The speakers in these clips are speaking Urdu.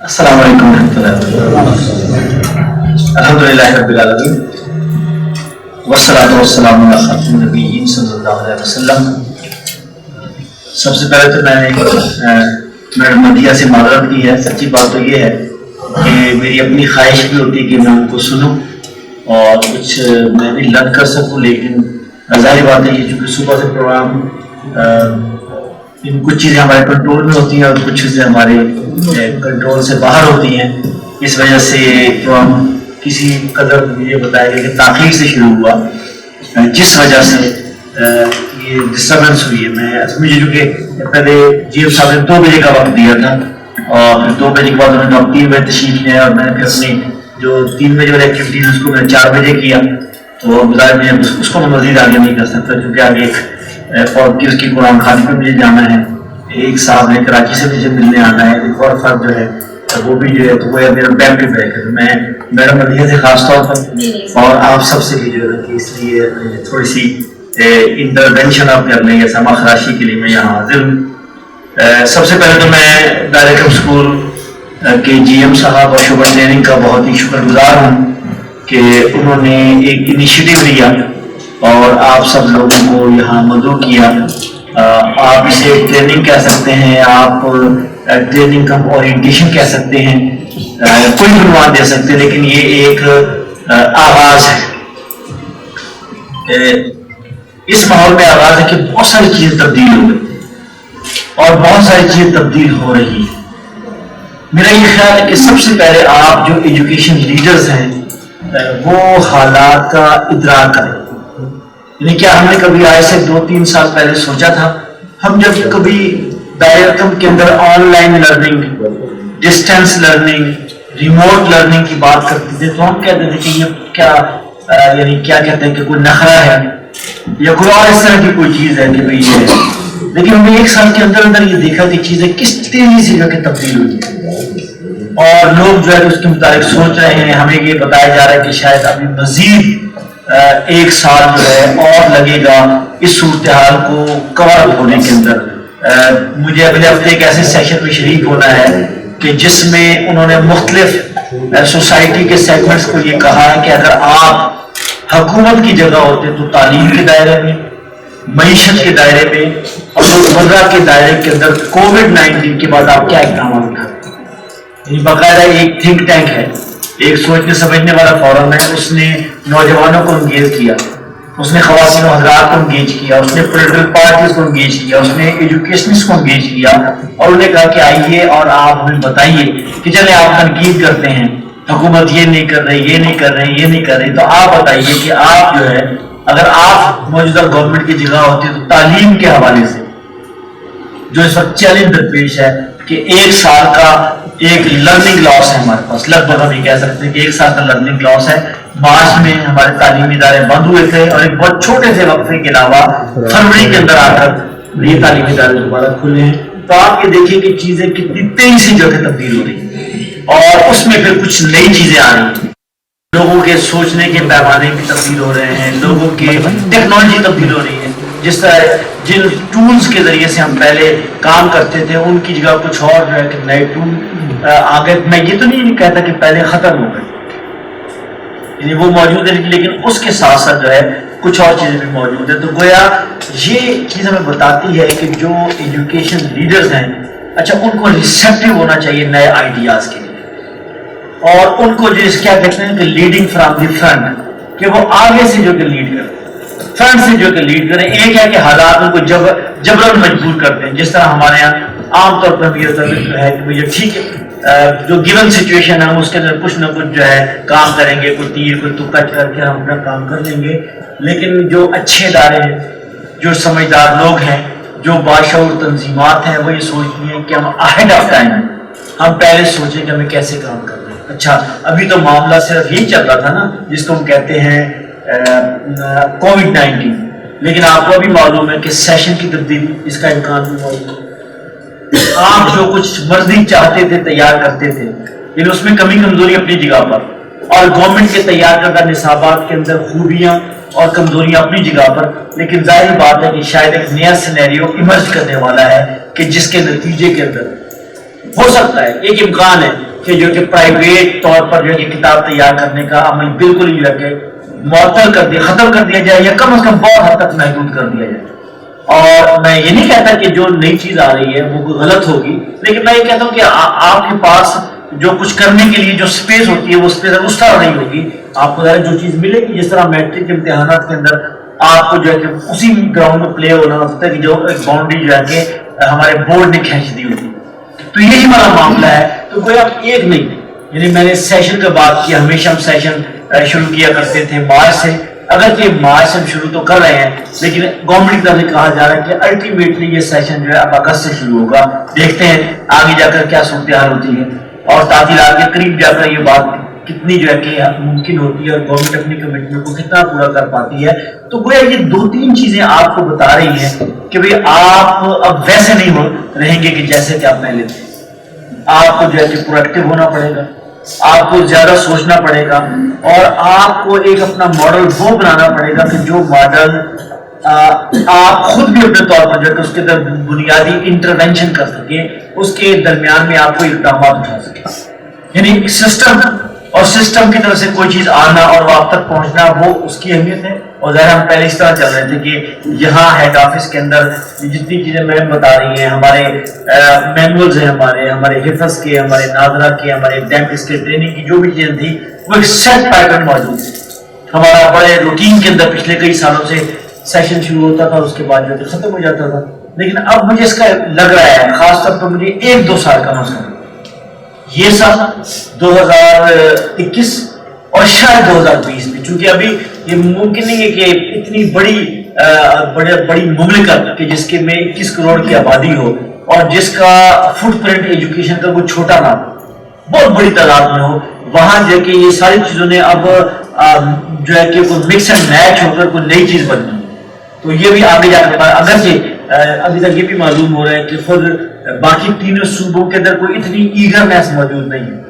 السلام علیکم ورحمۃ اللہ وبرکاتہ۔ الحمدللہ رب العالمین والصلاۃ والسلام علی خاتم النبیین صلی اللہ علیہ وسلم۔ سب سے پہلے تو میں نے میڈم مدیہ سے معذرت کی ہے۔ سچی بات تو یہ ہے کہ میری اپنی خواہش بھی ہوتی ہے کہ میں ان کو سنوں اور کچھ میں بھی لرن کر سکوں، لیکن ظاہر بات ہے یہ چونکہ صبح سے پروگرام کچھ چیزیں ہمارے کنٹرول میں ہوتی ہیں اور کچھ چیزیں ہمارے کنٹرول سے باہر ہوتی ہیں، اس وجہ سے پروگرام کسی قدر مجھے بتایا گیا کہ تاخیر سے شروع ہوا، جس وجہ سے یہ ڈسٹربنس ہوئی ہے۔ مجھے چونکہ پہلے جی ایم صاحب نے 2 بجے کا وقت دیا تھا اور پھر 2 بجے کے بعد انہوں نے 3 بجے تشریف لیا اور میں نے پھر اپنی جو 3 بجے والی ایکٹیویٹیز اس کو میں 4 بجے کیا، تو بظاہر میں اس کو میں مزید آگے نہیں کر سکتا کیونکہ آگے اس کی قرآن خانی پہ مجھے جانا ہے، ایک صاحب نے کراچی سے مجھے ملنے آنا ہے، ایک اور فرد جو ہے وہ بھی جو ہے تو وہ میرا بیک ٹو بیک ہے۔ میں میڈم مدیہ سے خاص طور پر اور آپ سب سے بھی جو ہے کہ اس لیے تھوڑی سی انٹرونشن آپ کر لیں، سما خراشی کے لیے میں یہاں حاضر ہوں۔ سب سے پہلے تو میں ڈائریکٹر اسکول کے جی ایم صاحب اور شعبہ ٹریننگ کا بہت ہی شکر گزار ہوں کہ انہوں نے ایک انیشیٹو لیا اور آپ سب لوگوں کو یہاں مدعو کیا۔ آپ اسے ٹریننگ کہہ سکتے ہیں، آپ ٹریننگ کا اورینٹیشن کہہ سکتے ہیں، کوئی عنوان دے سکتے ہیں، لیکن یہ ایک آغاز ہے۔ اس ماحول میں آغاز ہے کہ بہت ساری چیزیں تبدیل ہو گئی اور بہت ساری چیزیں تبدیل ہو رہی ہیں۔ میرا یہ خیال ہے کہ سب سے پہلے آپ جو ایجوکیشن لیڈرز ہیں وہ حالات کا ادراک کریں۔ یعنی کیا ہم نے کبھی آج سے 2-3 سال پہلے سوچا تھا؟ ہم جب کبھی دائرۃ کے اندر online learning, distance learning, remote learning کی بات کرتے تھے تو ہم کہتے تھے کہ یہ کیا یعنی کیا کہتے ہیں کہ کوئی نخرہ ہے یا کوئی اور اس طرح کی کوئی چیز ہے کہ بھئی یہ ہے۔ لیکن ہم نے 1 سال کے اندر اندر یہ دیکھا کہ چیزیں کس تیزی سے جو کہ تبدیل ہوئی ہیں اور لوگ جو ہے اس کے متعلق سوچ رہے ہیں۔ ہمیں یہ بتایا جا رہا ہے کہ شاید ابھی مزید 1 سال جو ہے اور لگے گا اس صورتحال کو کور اپ ہونے کے اندر۔ مجھے اگلے ہفتے ایک ایسے سیشن میں شریک ہونا ہے کہ جس میں انہوں نے مختلف سوسائٹی کے سیگمنٹس کو یہ کہا ہے کہ اگر آپ حکومت کی جگہ ہوتے تو تعلیم کے دائرے میں، معیشت کے دائرے میں اور روزمرہ کے دائرے کے اندر کووڈ-19 کے بعد آپ کیا اقدامات اٹھاتے ہیں۔ یعنی باقاعدہ ایک تھنک ٹینک ہے، ایک سوچنے سمجھنے والا فورم ہے، اس نے نوجوانوں کو انگیج کیا، اس نے خواتین و حضرات کو انگیج کیا، اس نے پولیٹیکل پارٹیز کو انگیج کیا، اس نے ایجوکیشنسٹ کو انگیج کیا اور انہوں نے کہا کہ آئیے اور آپ ہمیں بتائیے کہ چلے آپ تنقید کرتے ہیں حکومت یہ نہیں کر رہی، یہ نہیں کر رہی، یہ نہیں کر رہی، تو آپ بتائیے کہ آپ جو ہے اگر آپ موجودہ گورنمنٹ کی جگہ ہوتے تو تعلیم کے حوالے سے جو اس وقت چیلنج درپیش ہے کہ 1 سال کا ایک لرننگ لاس ہے ہمارے پاس، لگ بھگ ہم یہ کہہ سکتے ہیں کہ 1 سال کا لرننگ لاس ہے۔ مارچ میں ہمارے تعلیمی ادارے بند ہوئے تھے اور ایک بہت چھوٹے سے وقفے کے علاوہ فروری کے اندر آ کر یہ تعلیمی ادارے دوبارہ کھلے ہیں۔ تو آپ یہ دیکھیں کہ چیزیں کتنی تیزی سے جو ہے تبدیل ہو رہی ہیں اور اس میں پھر کچھ نئی چیزیں آ رہی ہیں۔ لوگوں کے سوچنے کے پیمانے بھی تبدیل ہو رہے ہیں، لوگوں کی ٹیکنالوجی تبدیل ہو رہی ہے۔ جس طرح جن ٹولز کے ذریعے سے ہم پہلے کام کرتے تھے ان کی جگہ کچھ اور جو ہے کہ نئے ٹول آگے، میں یہ تو نہیں کہتا کہ پہلے ختم ہو گئے، یعنی وہ موجود ہے لیکن اس کے ساتھ ساتھ جو ہے کچھ اور چیزیں بھی موجود ہیں۔ تو گویا یہ چیز ہمیں بتاتی ہے کہ جو ایجوکیشن لیڈرز ہیں اچھا ان کو ریسیپٹیو ہونا چاہیے نئے آئیڈیاز کے لیے اور ان کو جو کیا کہتے ہیں کہ لیڈنگ فرام دی فرنٹ، کہ وہ آگے سے جو کہ لیڈ کریں، فرنٹ سے جو کہ لیڈ کریں۔ ایک ہے کہ حالات ان کو جبرن مجبور کرتے ہیں، جس طرح ہمارے یہاں عام طور پر یہ ہے کہ بھئی ٹھیک ہے جو گیون سچویشن ہے اس کے اندر کچھ نہ کچھ جو ہے کام کریں گے، کوئی تیر کوئی تکا کر کے ہم اپنا کام کر لیں گے۔ لیکن جو اچھے ادارے ہیں، جو سمجھدار لوگ ہیں، جو باشعور تنظیمات ہیں، وہ یہ سوچتی ہیں کہ ہم اہیڈ آف ٹائم ہیں، ہم پہلے سوچیں کہ ہمیں کیسے کام کرنا ہے۔ اچھا ابھی تو معاملہ صرف یہی چل رہا تھا نا جس کو ہم کہتے ہیں کووڈ-19، لیکن آپ کو بھی معلوم ہے کہ سیشن کی تبدیلی اس کا امکان بھی موجود ہے۔ آپ جو کچھ مرضی چاہتے تھے تیار کرتے تھے لیکن اس میں کمی کمزوری اپنی جگہ پر، اور گورنمنٹ کے تیار کردہ نصابات کے اندر خوبیاں اور کمزوریاں اپنی جگہ پر، لیکن ظاہر بات ہے کہ شاید ایک نیا سینیریو ایمرج کرنے والا ہے کہ جس کے نتیجے کے اندر ہو سکتا ہے، ایک امکان ہے کہ جو کہ پرائیویٹ طور پر جو ہے کتاب تیار کرنے کا عمل بالکل ہی جو ہے کہ معطل کر دیا، ختم کر دیا جائے، یا کم از کم بہت حد تک محدود کر دیا جائے. اور میں یہ نہیں کہتا کہ جو نئی چیز آ رہی ہے وہ غلط ہوگی، لیکن میں یہ کہتا ہوں کہ آپ کے پاس جو کچھ کرنے کے لیے جو سپیس ہوتی ہے وہ سپیس اس طرح نہیں ہوگی. آپ کو جو چیز ملے گی، جس طرح میٹرک کے امتحانات کے اندر آپ کو جو ہے کہ اسی گراؤنڈ میں پلے ہونا ہوتا ہے کہ جو ایک باؤنڈری جو ہے کہ ہمارے بورڈ نے کھینچ دی ہوتی ہے. تو یہی ہمارا معاملہ ہے. تو کوئی آپ ایک نہیں، یعنی میں نے سیشن کا بات کی، ہمیشہ ہم سیشن شروع کیا کرتے تھے مارچ سے. اگرچہ مارچ سے ہم شروع تو کر رہے ہیں، لیکن گورنمنٹ کی طرف سے کہا جا رہا ہے کہ الٹیمیٹلی یہ سیشن جو ہے اب اگست سے شروع ہوگا. دیکھتے ہیں آگے جا کر کیا صورتحال ہوتی ہے اور تعطیلات کے قریب جا کر یہ بات کتنی جو ہے کہ ممکن ہوتی ہے اور گورنمنٹ اپنی کمٹمنٹ کو کتنا پورا کر پاتی ہے. تو گویا یہ دو تین چیزیں آپ کو بتا رہی ہیں کہ بھئی آپ اب ویسے نہیں رہیں گے کہ جیسے کہ آپ پہلے تھے. آپ کو جو ہے کہ پرویکٹیو ہونا پڑے گا، آپ کو زیادہ سوچنا پڑے گا، اور آپ کو ایک اپنا ماڈل وہ بنانا پڑے گا کہ جو ماڈل آپ خود بھی اپنے طور پر جو ہے کہ اس کے اندر بنیادی انٹرونشن کر سکیں، اس کے درمیان میں آپ کو اقدامات اٹھا سکیں. یعنی سسٹم اور سسٹم کی طرف سے کوئی چیز آنا اور وہ آپ تک پہنچنا وہ اس کی اہمیت ہے. اور ظاہر ہم پہلے اس طرح چل رہے تھے کہ یہاں ہیڈ آفس کے اندر جتنی چیزیں میم بتا رہی ہیں، ہمارے مینولز ہیں، ہمارے حفظ کے، ہمارے ناظرہ کے، ہمارے ڈینٹسٹ کے ٹریننگ کی جو بھی چیزیں تھی وہ ایک سیٹ پیٹرن موجود ہے. ہمارا بڑے روٹین کے اندر پچھلے کئی سالوں سے سیشن شروع ہوتا تھا، اس کے بعد جو ختم ہو جاتا تھا. لیکن اب مجھے اس کا لگ رہا ہے، خاص طور پر مجھے 1-2 سال کا مسئلہ، یہ سال 2021 اور شاید 2020 میں، چونکہ ابھی یہ ممکن نہیں ہے کہ اتنی بڑی مملکت کہ جس کے میں 21 کروڑ کی آبادی ہو اور جس کا فٹ پرنٹ ایجوکیشن کا کوئی چھوٹا نہ ہو، بہت بڑی تعداد میں ہو، وہاں جو کہ یہ ساری چیزوں نے اب جو ہے کہ کوئی مکس اینڈ میچ ہو کر کوئی نئی چیز بننی. تو یہ بھی آگے جا کر اگرچہ ابھی تک یہ بھی معلوم ہو رہا ہے کہ خود باقی تینوں صوبوں کے اندر کوئی اتنی ایگرنیس موجود نہیں ہے،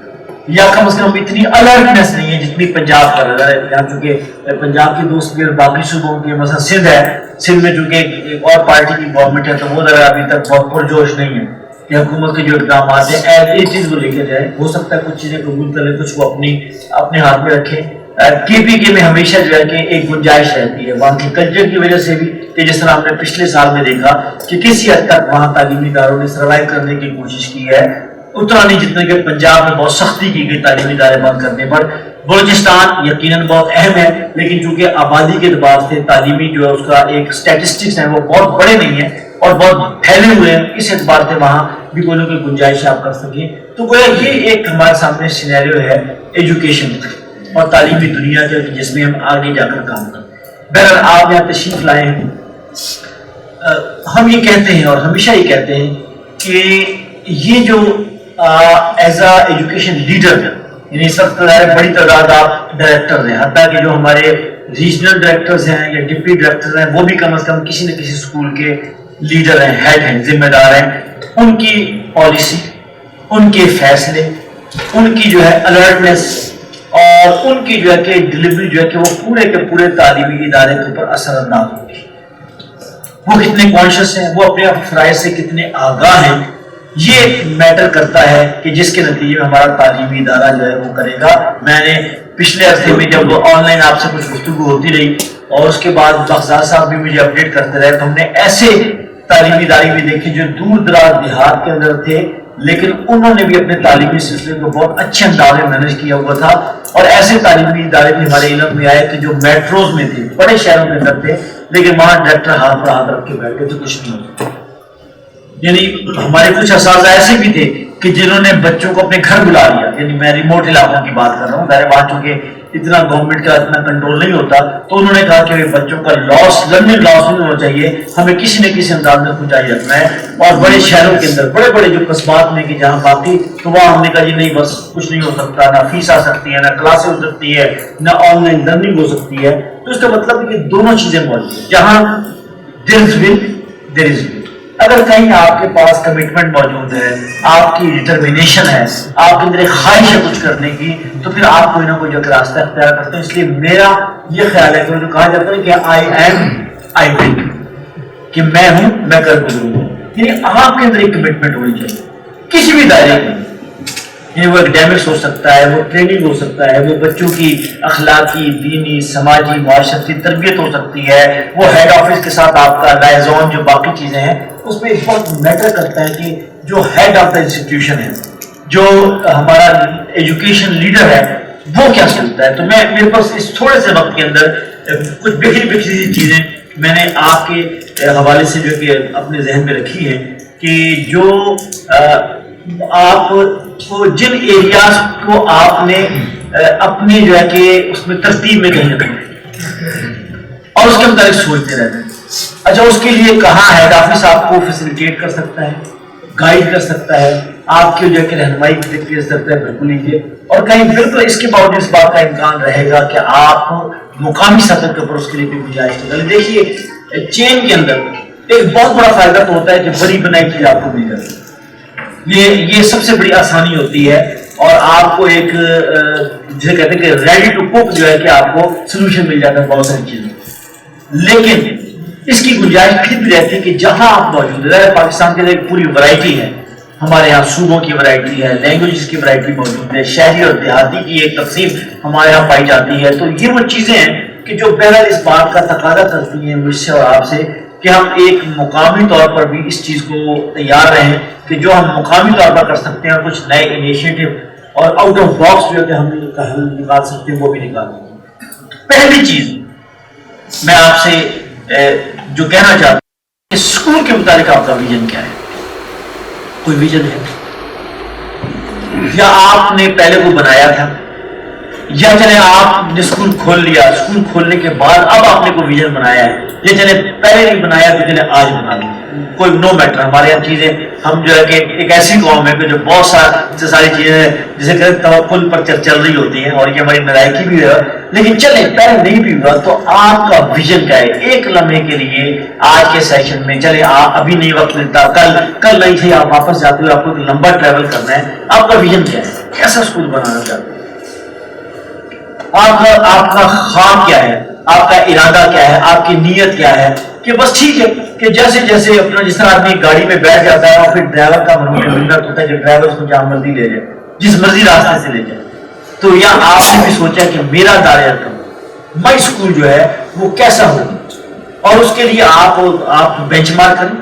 یا کم از کم اتنی الرٹنیس نہیں ہے جتنی پنجاب کا نظر ہے. یہاں چونکہ پنجاب کی دوست بھی باقی صوبوں کے مثلا سندھ ہے، سندھ میں چونکہ ایک اور پارٹی کی گورنمنٹ ہے تو وہ ذرا ابھی تک بہت پرجوش نہیں ہے کہ حکومت کے جو اقدامات ہیں ایک چیز کو لے کے جائے. ہو سکتا ہے کچھ چیزیں قبول کر لیں، کچھ کو اپنے ہاتھ میں رکھیں. کے پی کے میں ہمیشہ جو ہے کہ ایک گنجائش رہتی ہے وہاں کے کلچر کی وجہ سے بھی، کہ جس طرح ہم نے پچھلے سال میں دیکھا کہ کسی حد تک وہاں تعلیمی اداروں نے سروائیو کرنے کی کوشش کی ہے، اتنا نہیں جتنے کہ پنجاب میں بہت سختی کی گئی تعلیمی ادارے بند کرنے پر. بلوچستان یقیناً بہت اہم ہے، لیکن چونکہ آبادی کے اعتبار سے تعلیمی جو ہے اس کا ایک اسٹیٹسٹکس ہے وہ بہت بڑے نہیں ہیں اور بہت پھیلے ہوئے ہیں، اس اعتبار سے وہاں بھی کوئی نہ کوئی گنجائش آپ کر سکیں. تو گویا یہ ایک ہمارے سامنے سینیریو ہے ایجوکیشن اور تعلیمی دنیا کے، جس میں ہم آگے جا کر کام کریں. بہرحال آپ یہاں تشریف لائے ہیں. ہم یہ کہتے ہیں اور ہمیشہ یہ کہتے ہیں کہ یہ جو ایز اے ایجوکیشن لیڈر، یعنی سب بڑی تعداد آپ ڈائریکٹر ہیں، حتیٰ کہ جو ہمارے ریجنل ڈائریکٹرز ہیں یا ڈپٹی ڈائریکٹرز ہیں وہ بھی کم از کم کسی نہ کسی اسکول کے لیڈر ہیں، ہیڈ ہیں، ذمہ دار ہیں. ان کی پالیسی، ان کے فیصلے، ان کی جو ہے الرٹنس اور ان کی جو ہے کہ ڈلیوری جو ہے کہ وہ پورے کے پورے تعلیمی ادارے کے اوپر اثر انداز ہوتی ہے. وہ کتنے کانشیس ہیں، وہ اپنے فرائض سے کتنے آگاہ ہیں، یہ میٹر کرتا ہے کہ جس کے نتیجے میں ہمارا تعلیمی ادارہ جو ہے وہ کرے گا. میں نے پچھلے ہفتے میں جب آن لائن آپ سے کچھ گفتگو ہوتی رہی اور اس کے بعد بغداد صاحب بھی مجھے اپڈیٹ کرتے رہے، تو ہم نے ایسے تعلیمی ادارے بھی دیکھے جو دور دراز دیہات کے اندر تھے، لیکن انہوں نے بھی اپنے تعلیمی سلسلے کو بہت اچھے انداز میں مینیج کیا ہوا تھا. اور ایسے تعلیمی ادارے بھی ہمارے علم میں آئے کہ جو میٹروز میں تھے، بڑے شہروں کے اندر تھے، لیکن وہاں ڈائریکٹر ہاتھ پر ہاتھ رکھ کے بیٹھ کے تو کچھ نہیں ہوتا. یعنی ہمارے کچھ اساتذہ ایسے بھی تھے کہ جنہوں نے بچوں کو اپنے گھر بلا لیا. یعنی میں ریموٹ علاقوں کی بات کر رہا ہوں، ظاہر بات چونکہ اتنا گورنمنٹ کا اتنا کنٹرول نہیں ہوتا، تو انہوں نے کہا کہ بچوں کا لرننگ لاس نہیں ہونا چاہیے، ہمیں کسی نہ کسی انداز میں کھنچائی رکھنا ہے. اور بڑے شہروں کے اندر، بڑے بڑے جو قصبات میں کہ جہاں باقی، تو وہاں ہم نے کہا جی نہیں، بس کچھ نہیں ہو سکتا، نہ فیس آ سکتی ہے، نہ کلاسیں ہو سکتی ہے، نہ آن لائن لرننگ ہو سکتی ہے. تو اس کا مطلب ہے کہ دونوں چیزیں موجود ہیں. جہاں there is will, there is way. اگر کہیں آپ کے پاس کمٹمنٹ موجود ہے، آپ کی ڈٹرمینیشن ہے، آپ کے اندر ایک خواہش ہے کچھ کرنے کی، تو پھر آپ کوئی نہ کوئی جو راستہ اختیار کرتے ہیں. اس لیے میرا یہ خیال ہے کہ جو کہا جاتا ہے کہ آئی ایم آئی ول، کہ میں ہوں میں کر گزروں گا. یعنی آپ کے اندر ایک کمٹمنٹ ہونی چاہیے کسی بھی دائرے میں. یعنی وہ اکیڈیمکس ہو سکتا ہے، وہ ٹریننگ ہو سکتا ہے، وہ بچوں کی اخلاقی، دینی، سماجی، معاشرتی تربیت ہو سکتی ہے، وہ ہیڈ آفس کے ساتھ آپ کا لائزون جو باقی چیزیں ہیں، اس میں بہت میٹر کرتا ہے کہ جو ہیڈ آف دا انسٹیٹیوشن ہے، جو ہمارا ایجوکیشن لیڈر ہے، وہ کیا سوچتا ہے. تو میرے پاس اس تھوڑے سے وقت کے اندر کچھ بکھری سی چیزیں میں نے آپ کے حوالے سے جو کہ اپنے ذہن میں رکھی ہیں کہ جو آپ کو جن ایریاز کو آپ نے اپنی جو ہے کہ اس میں ترتیب میں کہیں رکھنا اور اس کے متعلق سوچتے رہتے ہیں. اچھا، اس کے لیے کہاں ہیڈ آفس آپ کو فیسیلیٹیٹ کر سکتا ہے، گائیڈ کر سکتا ہے، آپ کی جو ہے کہ رہنمائی کر سکتا ہے، بالکل لیجیے. اور کہیں بالکل اس کے باوجود اس بات کا امکان رہے گا کہ آپ مقامی سطح کے اوپر اس کے لیے بھی گنجائش کریں. دیکھیے، چین کے اندر ایک بہت بڑا فائدہ تو ہوتا ہے کہ بڑی بنائی چیز آپ کو مل جاتی ہے. یہ سب سے بڑی آسانی ہوتی ہے اور آپ کو ایک جسے کہتے ہیں کہ ریڈی ٹو کوک جو ہے کہ آپ کو سولوشن مل جاتا ہے بہت ساری چیزوں. لیکن اس کی گنجائش پھر بھی رہتی ہے کہ جہاں آپ موجود ہیں. پاکستان کے اندر ایک پوری ورائٹی ہے، ہمارے یہاں صوبوں کی ورائٹی ہے، لینگویجز کی ورائٹی موجود ہے، شہری اور دیہاتی کی ایک تقسیم ہمارے یہاں پائی جاتی ہے. تو یہ وہ چیزیں ہیں کہ جو بہرحال اس بات کا تقاضا کرتی ہیں مجھ سے اور آپ سے کہ ہم ایک مقامی طور پر بھی اس چیز کو تیار رہیں کہ جو ہم مقامی طور پر کر سکتے ہیں، کچھ نئے انیشیٹو اور آؤٹ آف باکس جو ہے کہ ہم حل نکال سکتے ہیں، وہ بھی نکالیں. پہلی چیز میں آپ سے جو کہنا چاہتا ہوں کہ اسکول کے متعلق آپ کا ویژن کیا ہے؟ کوئی ویژن ہے یا آپ نے پہلے وہ بنایا تھا، یا چلے آپ نے اسکول کھول لیا، اسکول کھولنے کے بعد اب آپ نے کوئی ویژن بنایا ہے، یا چلے پہلے نہیں بنایا تو چلے آج بنا لیا، کوئی نو میٹر. ہمارے یہاں چیزیں، ہم جو ہے کہ ایک ایسی قوم ہے کہ جو بہت ساری چیزیں جسے کہ توکل پر چل رہی ہوتی ہیں اور یہ ہماری نلائکی بھی ہے. لیکن چلے پہلے نہیں بھی ہوا تو آپ کا ویژن کیا ہے ایک لمحے کے لیے آج کے سیشن میں؟ چلے آپ ابھی نہیں وقت ملتا، کل نہیں تھے، آپ واپس جاتے ہوئے آپ کو لمبا ٹریول کرنا ہے. آپ کا ویژن کیا ہے؟ کیسا اسکول بنانا چاہتے ہیں؟ آپ کا خواب کیا ہے؟ آپ کا ارادہ کیا ہے؟ آپ کی نیت کیا ہے؟ کہ بس ٹھیک ہے کہ جیسے جیسے اپنا جس طرح آدمی گاڑی میں بیٹھ جاتا ہے اور پھر ڈرائیور کا منت ہوتا ہے کہ ڈرائیور اس کو جہاں مرضی لے جائے، جس مرضی راستے سے لے جائے. تو یا آپ نے بھی سوچا کہ میرا دائرہ مائی اسکول جو ہے وہ کیسا ہو، اور اس کے لیے آپ بینچ مارک کریں،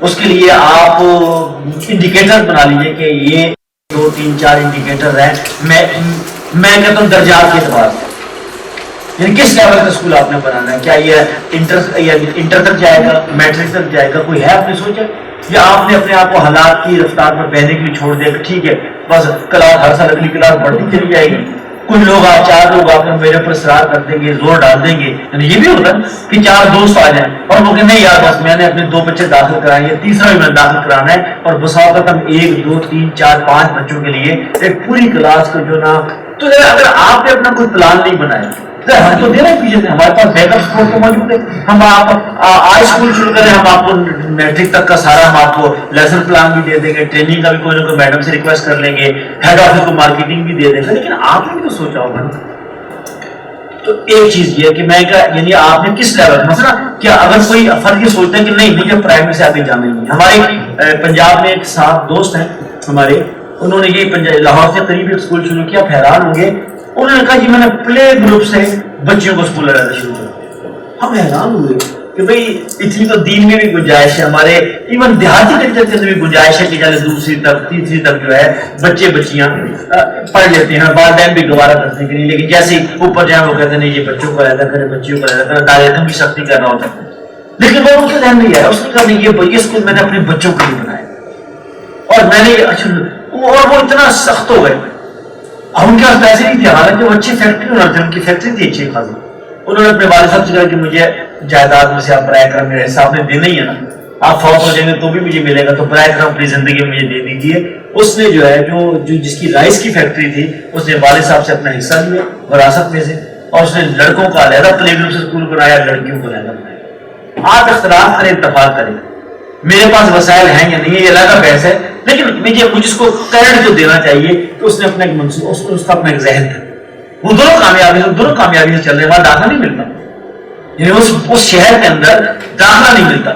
اس کے لیے آپ انڈیکیٹر بنا لیجیے کہ یہ 2 3 4 انڈیکیٹر ہیں. میں کہتا ہوں درجات کے اعتبار سے، یعنی کس لیول کا اسکول آپ نے بنانا ہے. کیا یہ انٹر تک جائے گا، میٹرک تک جائے گا؟ کوئی ہے آپ نے سوچا؟ یا آپ نے اپنے آپ کو حالات کی رفتار پر بہنے کے لیے چھوڑ دیا کہ ٹھیک ہے بس کلاس ہر سال اگلی کلاس بڑھتی چلی جائے گی؟ کچھ لوگ 4 لوگ آ کر میرے پر اصرار کر دیں گے، زور ڈال دیں گے. یعنی یہ بھی ہوتا ہے کہ 4 دوست آ جائیں اور وہ کہ نہیں یار بس میں نے اپنے 2 بچے داخل کرائیں گے، تیسرا بھی میں داخل کرانا ہے، اور بس اوقات ہم 1 2 3 4 5 بچوں کے لیے ایک پوری کلاس کو جو نا. تو اگر آپ نے اپنا کوئی پلان نہیں بنایا، ہم تو دے رہے ہیں، ہمارے پاس بیک اپ سپورٹ تو موجود ہے. ہم آپ آج اسکول شروع کریں، ہم آپ کو میٹرک تک کا سارا ہم آپ کو لیسن پلان بھی دے دیں گے، ٹریننگ کا بھی کوئی نہ کوئی میڈم سے ریکویسٹ کر لیں گے، ہیڈ آفس کو مارکیٹنگ بھی دے دیں گے. لیکن آپ نے بھی تو سوچا ہوگا نا. تو ایک چیز یہ ہے کہ میں یعنی آپ نے کس لیول مثلا کیا اگر کوئی فرد یہ سوچتا ہے کہ نہیں مجھے پرائمری سے آگے جانا ہی نہیں. ہمارے پنجاب میں ایک 7 دوست ہیں ہمارے، انہوں نے یہ لاہور سے قریب ایک اسکول شروع کیا، حیران ہوں گے. انہوں نے کہا جی میں نے پلے گروپ سے بچیوں کو اسکول لگانا شروع کیا. ہم حیران ہوئے کہ بھئی اتنی تو دین میں بھی گنجائش ہے، ہمارے ایون دیہاتی کلچر کے اندر بھی گنجائش ہے کہ چلے 2ری تک 3ری تک جو ہے بچے بچیاں پڑھ لیتے ہیں، والدین بھی گوارا کرتے ہیں. لیکن جیسے اوپر جائیں وہ کہتے ہیں نہیں یہ بچوں کو علیحدہ کرے، بچیوں کو علیحدہ کرے، دائرتم کی سختی کرنا ہوتا ہے. لیکن وہ ان کے ذہن میں ہے، اس نے کہا نہیں یہ اسکول میں نے اپنے بچوں کے لیے بنایا اور میں نے اور وہ اتنا سخت ہو گئے. ان کے پاس پیسے نہیں تھے، حالانکہ وہ اچھی فیکٹری ہونا تھا، ان کی فیکٹری تھی اچھی خاصی. انہوں نے اپنے والد صاحب سے کہا کہ مجھے جائیداد میں سے آپ برائے کرم میرے حساب نے دینا ہی ہے نا، آپ فوت ہو جائیں گے تو بھی مجھے ملے گا، تو برائے کرم اپنی زندگی میں مجھے دے دیجیے. اس نے جو ہے جو جس کی رائس کی فیکٹری تھی اس نے والد صاحب سے اپنا حصہ لیا وراثت میں سے، اور اس نے لڑکوں کا علیحدہ پلے گروپ سے اسکول بنایا، لڑکیوں کو علیحدہ بنایا. آپ اختلاف کریں، اتفاق کریں، میرے پاس وسائل ہیں یا نہیں ہے یہ علیحدہ بحث ہے. لیکن مجھے اس کو کریڈٹ جو دینا چاہیے کہ اس نے اپنا ایک منصوبہ، اس کا اپنا ایک ذہن تھا. وہ دونوں کامیابی سے چل رہے ہیں، وہاں داخلہ نہیں ملتا، یعنی اس شہر کے اندر داخلہ نہیں ملتا.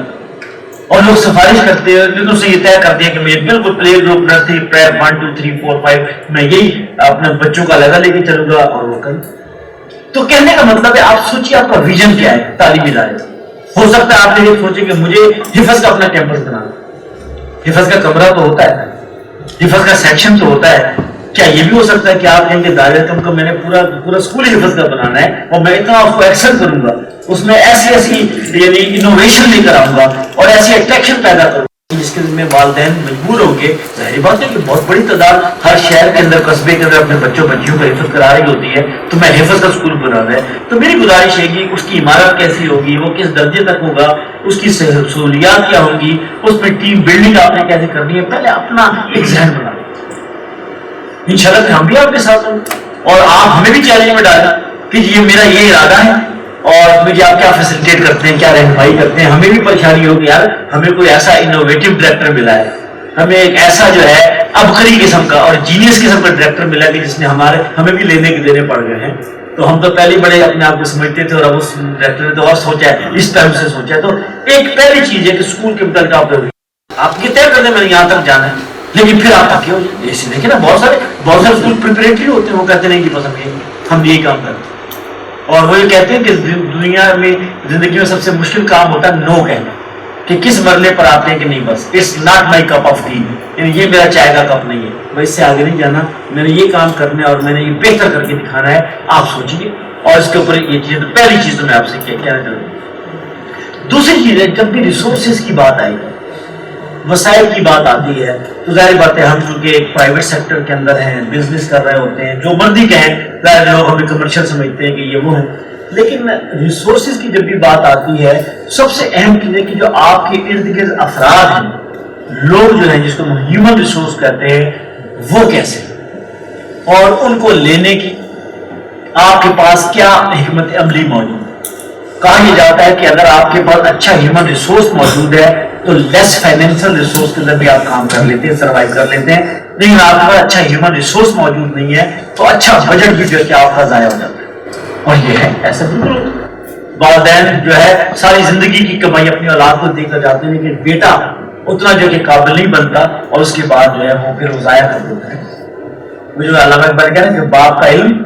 اور لوگ سفارش کرتے ہیں لیکن اسے یہ طے کرتے ہیں کہ میں بالکل پلے گروپ نرسری پریپ 1 2 3 4 5 میں یہی اپنے بچوں کا لگا لے کے چلوں گا اور وہ کریں. تو کہنے کا مطلب ہے آپ سوچیے آپ کا ویژن کیا ہے تعلیمی ادارے. ہو سکتا ہے آپ یہ سوچیں کہ مجھے حفظ کا اپنا کیمپس بنانا. حفظ کا کمرہ تو ہوتا ہے, حفظ کا سیکشن تو ہوتا ہے. کیا یہ بھی ہو سکتا ہے کہ آپ کہیں گے دائرہ کم کو میں نے پورا اسکول حفظ کا بنانا ہے اور میں اتنا اس کو ایکسل کروں گا, اس میں ایسی یعنی انوویشن لے کر آؤں گا اور ایسی اٹریکشن پیدا کروں گا جس کے ذمہ والدین مجبور ہوں گے. ظاہر بات ہے کہ بہت بڑی تعداد ہر شہر کے اندر قصبے کے اندر اپنے بچوں بچیوں کا حفظ کرا رہی ہوتی ہے, تو میں حفظ کا اسکول بنانا ہے. تو میری گزارش ہے کہ اس کی عمارت کیسی ہوگی, وہ کس درجے تک ہوگا, اس کی سہولیات کیا ہوں گی, اس میں ٹیم بلڈنگ آپ نے کیسے کرنی ہے, پہلے اپنا ایک ذہن بنا. انشاءاللہ ہم بھی آپ کے ساتھ ہوں اور آپ ہمیں بھی چیلنج میں ڈالیں کہ یہ میرا یہ ارادہ ہے اور مجھے آپ کیا فیسیلیٹیٹ کرتے ہیں, کیا رہنمائی کرتے ہیں. ہمیں بھی پریشانی ہوگی یار, ہمیں کوئی ایسا انوویٹو ڈائریکٹر ملا ہے, ہمیں ایک ایسا جو ہے عبقری قسم کا اور جینیس قسم کا ڈائریکٹر ملا کہ جس نے ہمیں بھی لینے کے دینے پڑ گئے ہیں. تو ہم تو پہلے بڑے اپنے آپ کو سمجھتے تھے اور اب اس ڈائریکٹر نے تو اور سوچا ہے, اس ٹائم سے سوچا ہے. تو ایک پہلی چیز ہے کہ اسکول کے متعلق آپ یہ طے کر دیں میں نے یہاں تک جانا ہے, لیکن پھر آپ آگے ہو جائیں. ایسے دیکھیں نا بہت سارے اسکول پریپریٹری ہوتے ہیں, وہ کہتے نہیں کہ بس ہم یہی کام کرتے ہیں. اور وہ یہ کہتے ہیں کہ دنیا میں زندگی میں سب سے مشکل کام ہوتا ہے نو کہنا, کہ کس مرحلے پر آتے ہیں کہ نہیں بس it's not my cup of tea, یعنی یہ میرا چائے کا کپ نہیں ہے, میں اس سے آگے نہیں جانا, میں نے یہ کام کرنا ہے اور میں نے یہ بہتر کر کے دکھانا ہے. آپ سوچیے اور اس کے اوپر یہ چیز, پہلی چیز تو میں آپ سے کہنا چاہتا ہوں. دوسری چیز ہے جب بھی ریسورسز کی بات آئے گی, وسائل کی بات آتی ہے, تو ظاہر بات ہے ہم چونکہ ایک پرائیویٹ سیکٹر کے اندر ہیں, بزنس کر رہے ہوتے ہیں, جو مرضی کہیں, ظاہر لوگ ہمیں کمرشل سمجھتے ہیں کہ یہ وہ ہے. لیکن ریسورسز کی جب بھی بات آتی ہے, سب سے اہم چیز ہے کہ جو آپ کے ارد گرد افراد ہیں, لوگ جو ہیں جس کو ہیومن ریسورس کہتے ہیں, وہ کیسے, اور ان کو لینے کی آپ کے پاس کیا حکمت عملی موجود ہے. کہا یہ جاتا ہے کہ اگر آپ کے پاس اچھا ہیومن ریسورس موجود ہے تو لیس فائنینشل ریسورس کے اندر بھی آپ کام کر لیتے ہیں, سروائیو کر لیتے ہیں. لیکن آپ کے پاس اچھا ہیومن ریسورس موجود نہیں ہے تو اچھا بجٹ بھی جو ہے کہ آپ کا ضائع ہو جاتا ہے. اور یہ ہے ایسا بالکل والدین جو ہے ساری زندگی کی کمائی اپنی اولاد کو دے کر جاتے ہیں, کہ بیٹا اتنا جو کہ قابل نہیں بنتا اور اس کے بعد جو ہے وہ پھر ضائع کر دیتا ہے. وہ جو علامہ اقبال کہتے ہیں کہ باپ کا علم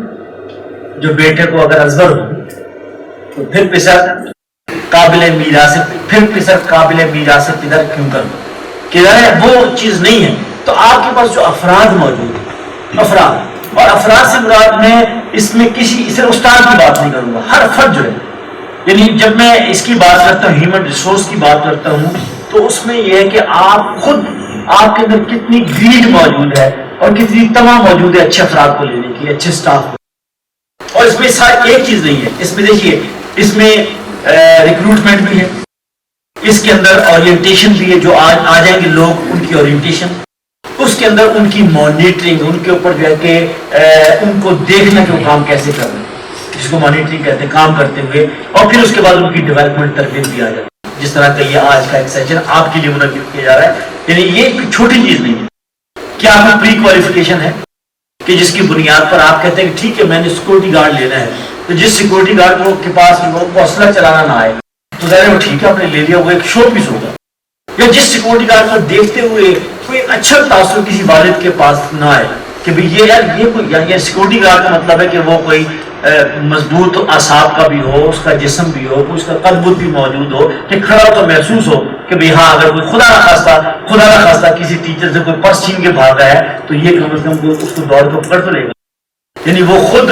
جو بیٹے کو اگر ازبر ہو تو پھر پسر قابل میراث پدر کیوں کر دو, کہ وہ چیز نہیں ہے. تو آپ کے پاس جو افراد موجود ہیں, افراد, اور افراد سے مراد میں اس میں کسی صرف استاد کی بات نہیں کروں گا, ہر فرد جو ہے, یعنی جب میں اس کی بات کرتا ہوں, ہیومن ریسورس کی بات کرتا ہوں, تو اس میں یہ ہے کہ آپ خود, آپ کے اندر کتنی گریڈ موجود ہے اور کتنی تمام موجود ہے اچھے افراد کو لینے کی, اچھے اسٹاف کو. اور اس میں ایک چیز نہیں ہے, اس میں دیکھیے اس میں ریکروٹمنٹ بھی ہے, اس کے اندر اورینٹیشن بھی ہے, جو آ جائیں گے لوگ ان کی اورینٹیشن, اس کے اندر ان کی مانیٹرنگ, ان کے اوپر جو ہے کہ ان کو دیکھنا کہ وہ کام کیسے کر رہے ہیں, جس کو مانیٹرنگ کہتے ہیں, کام کرتے ہوئے, اور پھر اس کے بعد ان کی ڈیولپمنٹ تربیت بھی آ جاتی ہے. جس طرح کا یہ آج کا ایک سیشن آپ کے لیے منعقد کیا جا رہا ہے, یعنی یہ کوئی چھوٹی چیز نہیں ہے. کیا آپ کو پری کوالیفیکیشن ہے کہ جس کی بنیاد پر آپ کہتے ہیں کہ ٹھیک ہے میں نے سیکورٹی گارڈ لینا ہے, تو جس سیکورٹی گارڈ کے پاس وہ اسلحہ چلانا نہ آئے تو ظاہر وہ ٹھیک ہے آپ نے لے لیا, وہ ایک شو پیس ہوگا. یا جس سیکورٹی گارڈ کو دیکھتے ہوئے کوئی اچھا تاثر کسی والد کے پاس نہ آئے کہ بھئی یہ کوئی سیکورٹی گارڈ کا مطلب ہے کہ وہ کوئی مضبوط اعصاب کا بھی ہو, اس کا جسم بھی ہو, اس کا قلب بھی موجود ہو, کہ کھڑا تو محسوس ہو کہ بھئی ہاں اگر کوئی خدا نہ خواستہ کسی ٹیچر سے کوئی پرس چھین کے بھاگ رہا ہے تو یہ کم از کم اس کو دوڑ کو پکڑ تو لے گا, یعنی وہ خود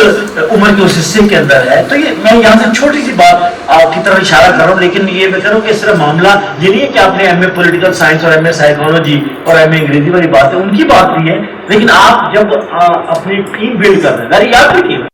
عمر کے اس حصے کے اندر ہے. تو یہ میں یہاں سے چھوٹی سی بات آپ کی طرف اشارہ کر رہا ہوں, لیکن یہ میں کہہ رہا ہوں کہ صرف معاملہ یہ نہیں ہے کہ آپ نے ایم اے پولیٹیکل سائنس اور ایم اے سائیکالوجی اور ایم اے انگریزی والی بات ہے, ان کی بات بھی ہے, لیکن آپ جب اپنی ٹیم بلڈ کر رہے ہیں, میری یاد بھی ٹیم ہے,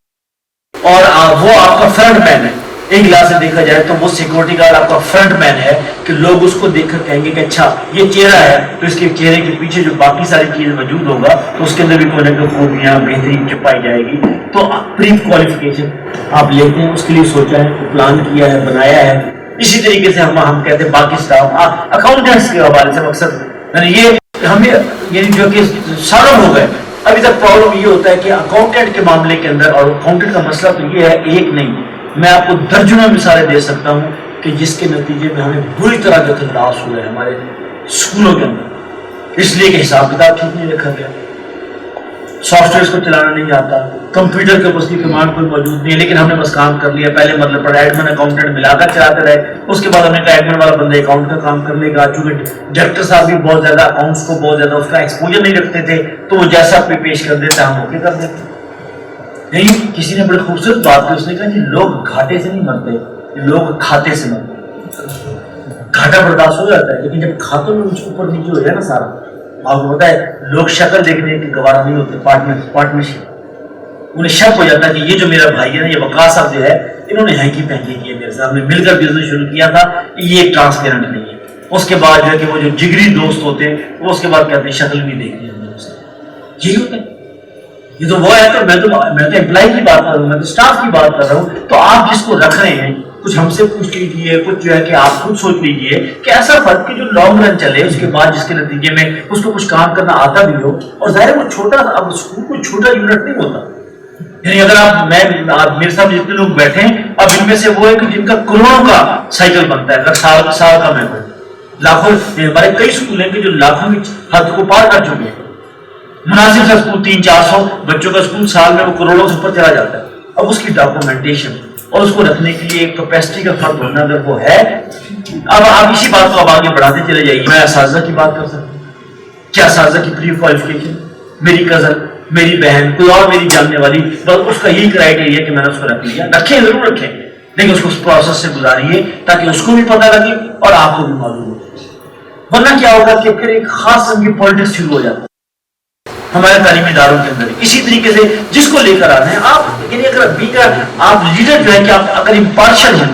اور وہ آپ کا فرنٹ مین ہے, ایک لحاظ سے دیکھا جائے تو وہ سیکورٹی گارڈ آپ کا فرنٹ مین ہے, کہ لوگ اس کو دیکھ کر کہیں گے کہ اچھا یہ چہرہ ہے, تو اس کے چہرے کے پیچھے جو باقی ساری چیز موجود ہوگا تو اس کے اندر بھی کوئی نہ کوئی خوبیاں بہترین چھپائی جائے گی. تو پری کوالیفیکیشن آپ لیتے ہیں, اس کے لیے سوچا ہے, پلان کیا ہے, بنایا ہے. اسی طریقے سے ہم کہتے ہیں باقی اسٹاف اکاؤنٹنٹس کے حوالے سے مقصد یہ ہمیں یعنی جو کہ سالوں ہو گئے, ابھی تک پرابلم یہ ہوتا ہے کہ اکاؤنٹنٹ کے معاملے کے اندر, اور اکاؤنٹنٹ کا مسئلہ تو یہ ہے ایک نہیں, میں آپ کو درجنوں مثالیں دے سکتا ہوں کہ جس کے نتیجے میں ہمیں بری طرح کا لاس ہوا ہے ہمارے اسکولوں کے اندر، اس لیے کہ حساب کتاب ٹھیک نہیں رکھا گیا، سافٹ ویئر کو چلانا نہیں آتا، کمپیوٹر کے اس کی کمانڈ کوئی موجود نہیں ہے، لیکن ہم نے بس کام کر لیا، پہلے مطلب پر ایڈمن اکاؤنٹنٹ ملا کر چلاتے رہے، اس کے بعد ہم نے کہا ایڈمن والا بندہ اکاؤنٹ کا کام کر لے گا، چونکہ ڈائریکٹر صاحب بھی بہت زیادہ اکاؤنٹس کو بہت زیادہ اس کا ایکسپوجر نہیں رکھتے تھے، تو وہ جیسا پیش کر دیتا ہم اوکے کر دیتے۔ نہیں، کسی نے بڑی خوبصورت بات کی، اس نے کہا جی لوگ گھاٹے سے نہیں مرتے، لوگ کھاتے سے مرتے۔ گھاٹا برداشت ہو جاتا ہے، لیکن جب کھاتوں میں اوپر نیچے ہو جائے نا سارا، آپ کو پتا ہے لوگ شکل دیکھنے کے گوارا نہیں ہوتے، پارٹنرشپ، انہیں شک ہو جاتا ہے کہ یہ جو میرا بھائی ہے نا، یہ وقاص صاحب جو ہے، انہوں نے ہینکی پینکی کیے میرے ساتھ، میں مل کر بزنس شروع کیا تھا، یہ ایک ٹرانسپیرنٹ نہیں ہے۔ اس کے بعد جو ہے کہ وہ جو جگری دوست ہوتے ہیں وہ اس کے بعد کہتے ہیں شکل بھی دیکھنی ہے ہم سے، یہی ہوتا ہے۔ یہ تو وہ ہے، تو میں تو امپلائی کی بات کر رہا ہوں، میں تو اسٹاف کی بات کر رہا ہوں۔ تو آپ جس کو رکھ رہے ہیں کچھ ہم سے پوچھ لیجیے، کچھ جو ہے کہ آپ خود سوچ لیجیے کہ ایسا فرد کہ جو لانگ رن چلے، اس کے بعد جس کے نتیجے میں اس کو کچھ کام کرنا آتا بھی ہو، اور ظاہر وہ چھوٹا، اب اسکول کوئی چھوٹا یونٹ نہیں ہوتا، یعنی اگر آپ میرے ساتھ جتنے لوگ بیٹھے ہیں، اب ان میں سے وہ ہے کہ جن کا کروڑوں کا سائیکل بنتا ہے، اگر سال کا میں لاکھوں، ہمارے کئی اسکول ہیں کہ جو لاکھوں کی حد کو پار کر چکے ہیں، مناسب سا اسکول 300-400 بچوں کا اسکول، سال میں وہ کروڑوں سے اوپر چلا جاتا ہے۔ اب اس کی ڈاکومنٹیشن اور اس کو رکھنے کے لیے ایک کیپیسٹی کا فرق ہونا اگر وہ ہے، اب آپ اسی بات کو اب آگے بڑھاتے چلے جائیے۔ میں اساتذہ کی بات کر سکتا ہوں، کیا اساتذہ کی پری کوالیفکیشن، میری کزن، میری بہن، کوئی اور میری جاننے والی، بس اس کا یہی کرائٹیریا کہ میں نے اس کو رکھ لیا، رکھیں ضرور رکھیں، لیکن اس کو اس پروسیس سے گزاریے تاکہ اس کو بھی پتہ لگے اور آپ کو بھی معلوم ہو، ورنہ کیا ہوگا کہ پھر ایک خاص قسم کی پالیٹکس شروع ہو جاتا ہے ہمارے تعلیمی اداروں کے اندر۔ اسی طریقے سے جس کو لے کر آنا ہے آپ، یعنی اگر آپ لیڈر جو ہے کہ آپ اگر امپارشل ہوں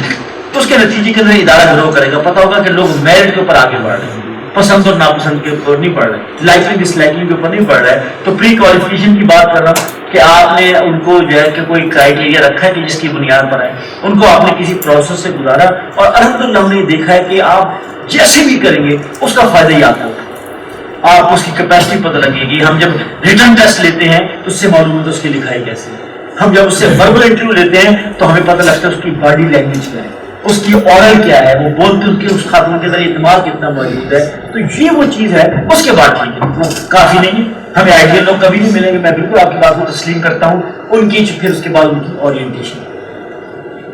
تو اس کے نتیجے کے اندر ادارہ گرو کرے گا، پتہ ہوگا کہ لوگ میرٹ کے اوپر آگے بڑھ رہے ہیں، پسند اور ناپسند کے اوپر نہیں پڑھ رہے، لائکنگ ڈس لائکنگ کے اوپر نہیں پڑھ رہے۔ تو پری کوالیفکیشن کی بات کر رہا ہوں کہ آپ نے ان کو جو ہے کہ کوئی کرائٹیریا رکھا ہے کہ جس کی بنیاد پر ہے، ان کو آپ نے کسی پروسیس سے گزارا، اور الحمدللہ ہم نے دیکھا ہے کہ آپ جیسے بھی کریں گے اس کا فائدہ ہی آپ کو، آپ کو اس کی کیپیسٹی پتہ لگے گی۔ ہم جب ریٹن ٹیسٹ لیتے ہیں تو اس سے معلوم ہوتا ہے اس کی لکھائی کیسے ہے، ہم جب اس سے وربل انٹرویو لیتے ہیں تو ہمیں پتہ لگتا ہے اس کی باڈی لینگویج کیا ہے، اس کی اورل کیا ہے، وہ بولتے اس کے اس خاتون کے اندر اعتماد کتنا موجود ہے۔ تو یہ وہ چیز ہے، اس کے بعد ٹھیک ہے، وہ کافی نہیں ہے، ہمیں آئیڈیل لوگ کبھی نہیں ملیں گے، میں بالکل آپ کی بات کو تسلیم کرتا ہوں، ان کی پھر اس کے بعد ان کی اورینٹیشن،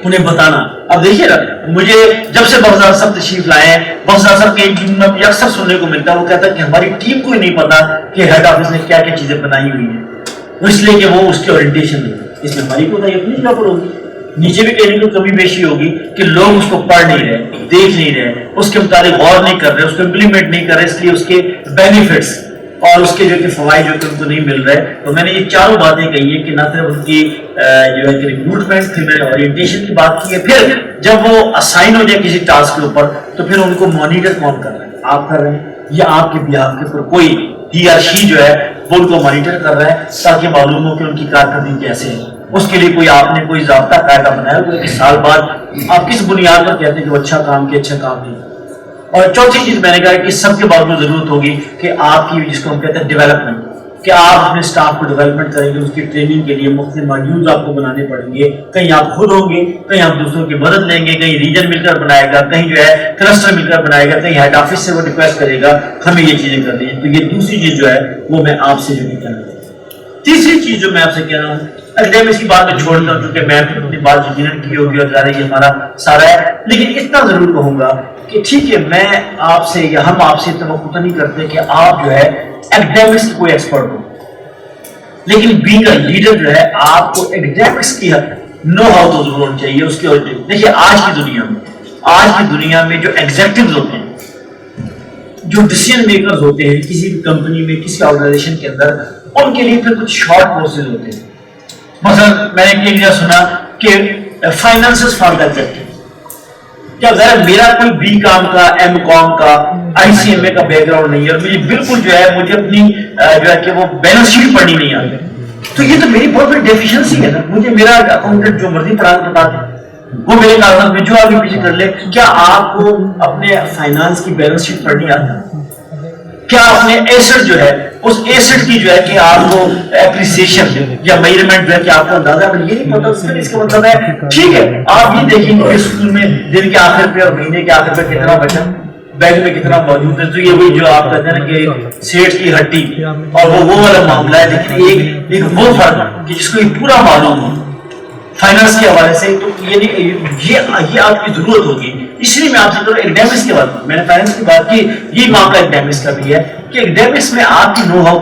انہیں بتانا۔ اب دیکھیے نا، مجھے جب سے بغداد صاحب تشریف لائے ہیں، بغداد صاحب کے ایک جملہ اکثر سننے کو ملتا ہے، وہ کہتا ہے کہ ہماری ٹیم کو ہی نہیں پتا کہ ہیڈ آفس نے کیا کیا چیزیں بنائی ہوئی ہیں، اس لیے کہ وہ اس کی اورینٹیشن نہیں ہے۔ اس میں ہماری کوئی اپنی جگہ پر ہوگی، نیچے بھی کہیں کوئی کمی بیشی ہوگی کہ لوگ اس کو پڑھ نہیں رہے، دیکھ نہیں رہے، اس کے مطابق غور نہیں کر رہے، اس کو امپلیمنٹ نہیں کر رہے، اس لیے اس کے بینیفٹس اور اس کے جو کہ فوائد جو کہ ان کو نہیں مل رہے۔ تو میں نے یہ چاروں باتیں کہی ہیں کہ نہ صرف ان کی جو ہے کہ ریکروٹمنٹ، پھر میں نے اورینٹیشن کی بات کی ہے، پھر جب وہ اسائن ہو جائے کسی ٹاسک کے اوپر تو پھر ان کو مانیٹر کون کر رہا ہے، آپ کر رہے ہیں یا آپ کے بیہاف کے اوپر کوئی ہی یا شی جو ہے وہ ان کو مانیٹر کر رہا ہے تاکہ معلوم ہو کہ ان کی کارکردگی کیسے ہے۔ اس کے لیے کوئی آپ نے کوئی ضابطہ قاعدہ بنایا ہوا ہے کہ سال بعد آپ کس بنیاد پر کہتے ہیں کہ وہ اچھا کام کیا، اچھا کام نہیں۔ اور چوتھی چیز میں نے کہا کہ سب کے بعد میں ضرورت ہوگی کہ آپ کی جس کو ہم کہتے ہیں ڈیولپمنٹ، کہ آپ اپنے اسٹاف کو ڈیولپمنٹ کریں گے، اس کی ٹریننگ کے لیے مختلف ماڈیولز آپ کو بنانے پڑیں گے، کہیں آپ خود ہوں گے، کہیں آپ دوسروں کی مدد لیں گے، کہیں ریجن مل کر بنائے گا، کہیں جو ہے کلسٹر مل کر بنائے گا، کہیں ہیڈ آفس سے وہ ریکویسٹ کرے گا ہمیں یہ چیزیں کرنی ہیں۔ تو یہ دوسری چیز جو ہے وہ میں آپ سے جو کہنا چاہتا ہوں۔ تیسری چیز جو میں آپ سے کہہ رہا ہوں، اکیڈیمکس کی بات میں چھوڑتا ہوں کیونکہ میں اپنی بات انجینئر کی ہوگی اور ظاہر یہ ہمارا سارا ہے، لیکن اتنا ضرور کہوں گا کہ ٹھیک ہے میں آپ سے یا ہم آپ سے توقع تو نہیں کرتے کہ آپ جو ہے اکیڈیمکس کی کوئی ایکسپرٹ ہو، لیکن بینگ اے لیڈر جو ہے آپ کو اکیڈیمکس کی نو ہاؤ تو ضرور ہونی چاہیے۔ اس کی دیکھیے آج کی دنیا میں جو ایگزیکٹوز ہوتے ہیں، جو ڈیسیژن میکرز ہوتے ہیں کسی بھی کمپنی میں، کسی آرگنائزیشن کے اندر، ان کے لیے پھر کچھ شارٹ کورسز ہوتے ہیں۔ مثلا میں نے ایک جگہ سنا کہ فائنانسز فار دا ایگزیکٹو، کیا ظاہر میرا کوئی بی کام کا، ایم کام کا، آئی سی ایم اے کا بیک گراؤنڈ نہیں ہے اور مجھے بالکل جو ہے مجھے اپنی جو ہے کہ وہ بیلنس شیٹ پڑھنی نہیں آتی، تو یہ تو میری بہت بڑی ڈیفیشنسی ہے نا۔ مجھے میرا اکاؤنٹنٹ جو مرضی پڑھا بتا دے، وہ میرے کاغذات میں جو آگے پیچھے کر لے، کیا آپ کو اپنے فائنانس کی بیلنس شیٹ پڑھنی آتی؟ کیا آپ نے ایسٹ جو ہے اس ایسٹ کی جو ہے کہ آپ کو اپریسیشن یا میجرمنٹ جو ہے کہ آپ کو اندازہ اگر یہ نہیں پتا اس کا مطلب ہے ٹھیک ہے آپ یہ دیکھیں کہ اسکول میں دن کے آخر پہ اور مہینے کے آخر پہ کتنا بچا بیگ میں کتنا موجود ہے. تو یہ وہی جو آپ کہتے ہیں نا کہ سیٹ کی ہڈی اور وہ والا معاملہ ہے. لیکن ایک وہ فرق کہ جس کو یہ پورا معلوم ہو فائنانس کے حوالے سے تو یہ آپ کی ضرورت ہوگی. اس لیے میں آپ سے کروں ایکڈیمکس کے بات میں نے فائنانس کی بات کی یہ معاملہ ایکڈیمکس کا بھی ہے کہ ایکڈیمکس میں آپ کی نو ہاؤ